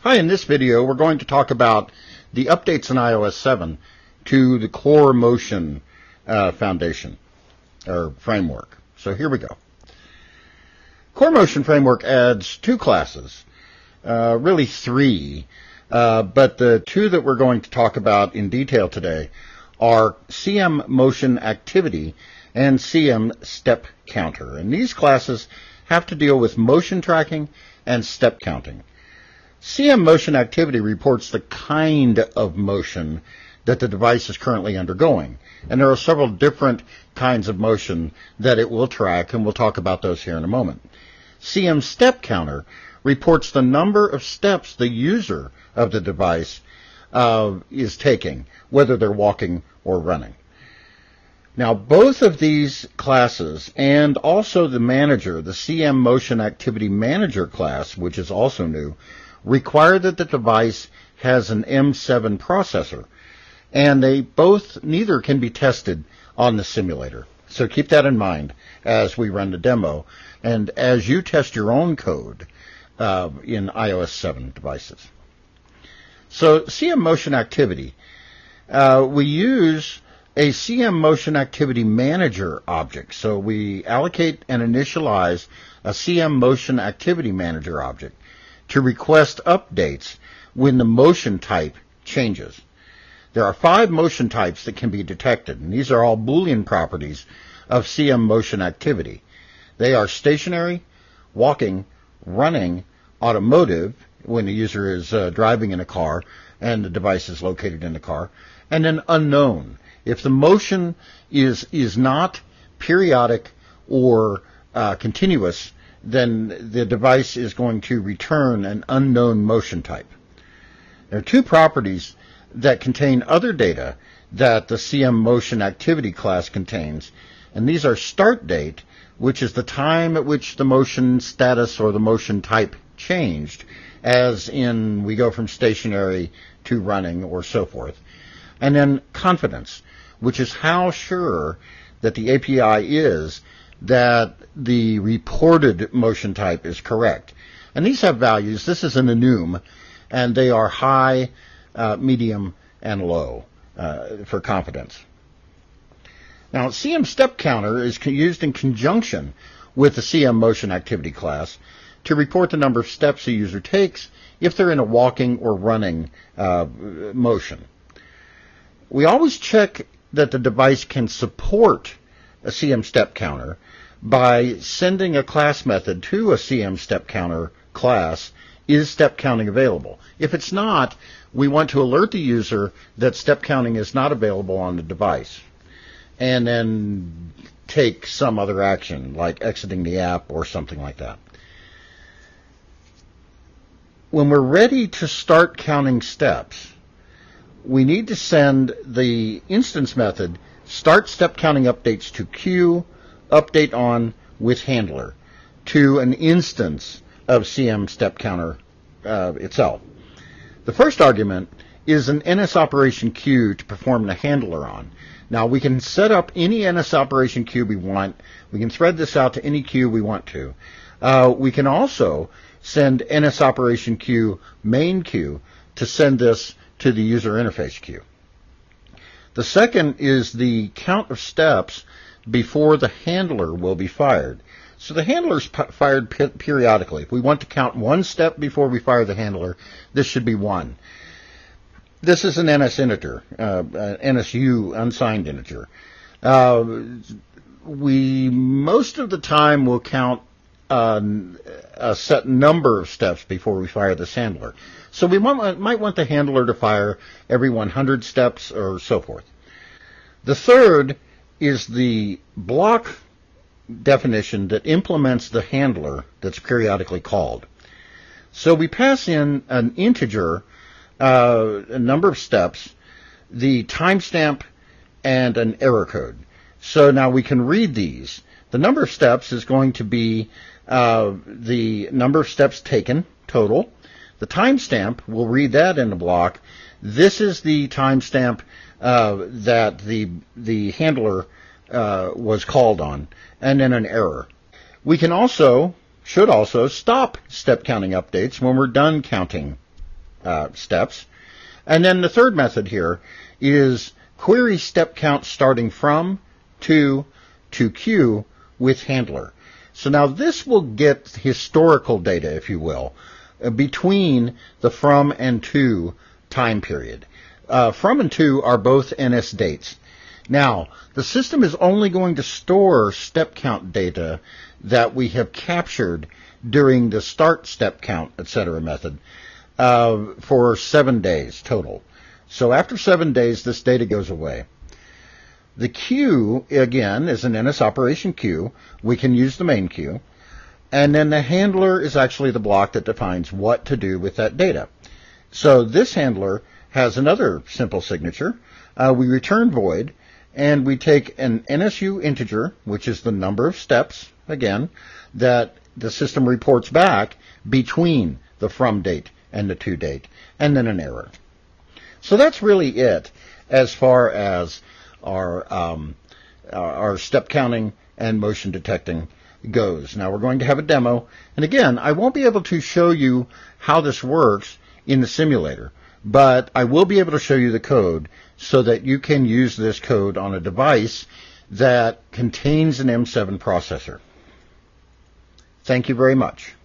Hi, in this video we're going to talk about the updates in iOS 7 to the CoreMotion foundation or framework. So here we go. CoreMotion framework adds two classes, really three, but the two that we're going to talk about in detail today are CM Motion Activity and CM Step Counter. And these classes have to deal with motion tracking and step counting. CM Motion Activity reports the kind of motion that the device is currently undergoing. And there are several different kinds of motion that it will track, and we'll talk about those here in a moment. CM Step Counter reports the number of steps the user of the device is taking, whether they're walking or running. Now, both of these classes and also the manager, the CM Motion Activity Manager class, which is also new, require that the device has an M7 processor, and neither can be tested on the simulator. So keep that in mind as we run the demo and as you test your own code in iOS 7 devices. So CM Motion Activity, we use a CM Motion Activity Manager object. So we allocate and initialize a CM Motion Activity Manager object to request updates when the motion type changes. There are 5 motion types that can be detected, and these are all Boolean properties of CM Motion Activity. They are stationary, walking, running, automotive, when the user is driving in a car and the device is located in the car, and then unknown. If the motion is not periodic or continuous, then the device is going to return an unknown motion type. There are 2 properties that contain other data that the CM Motion Activity class contains, and these are start date, which is the time at which the motion status or the motion type changed, as in we go from stationary to running or so forth, and then confidence, which is how sure that the API is that the reported motion type is correct. And these have values. This is an enum, and they are high, medium, and low for confidence. Now, CM Step Counter is used in conjunction with the CM Motion Activity class to report the number of steps a user takes if they're in a walking or running motion. We always check that the device can support a CM Step Counter by sending a class method to a CM Step Counter class, is step counting available? If it's not, we want to alert the user that step counting is not available on the device, and then take some other action, like exiting the app or something like that. When we're ready to start counting steps, we need to send the instance method start step counting updates to queue update on with handler to an instance of CM Step Counter itself. The first argument is an NS operation queue to perform the handler on. Now, we can set up any NS operation queue we want. We can thread this out to any queue we want to. We can also send NS operation queue main queue to send this to the user interface queue. The second is the count of steps before the handler will be fired. So the handler is fired periodically. If we want to count 1 step before we fire the handler, this should be 1. This is an NS integer, NSU unsigned integer. We most of the time will count a set number of steps before we fire this handler. So we might want the handler to fire every 100 steps or so forth. The third is the block definition that implements the handler that's periodically called. So we pass in an integer, a number of steps, the timestamp, and an error code. So now we can read these. The number of steps is going to be the number of steps taken, total. The timestamp, we'll read that in the block. This is the timestamp that the handler was called on, and then an error. We can should also stop step counting updates when we're done counting steps. And then the third method here is query step count starting from, to queue with handler. So now this will get historical data, if you will, between the from and to time period. From and to are both NS dates. Now, the system is only going to store step count data that we have captured during the start step count, etc. method for 7 days total. So after 7 days, this data goes away. The queue, again, is an NS operation queue. We can use the main queue. And then the handler is actually the block that defines what to do with that data. So this handler has another simple signature. We return void, and we take an NSU integer, which is the number of steps, again, that the system reports back between the from date and the to date, and then an error. So that's really it as far as our step counting and motion detecting goes. Now we're going to have a demo, and again, I won't be able to show you how this works in the simulator, but I will be able to show you the code so that you can use this code on a device that contains an M7 processor. Thank you very much.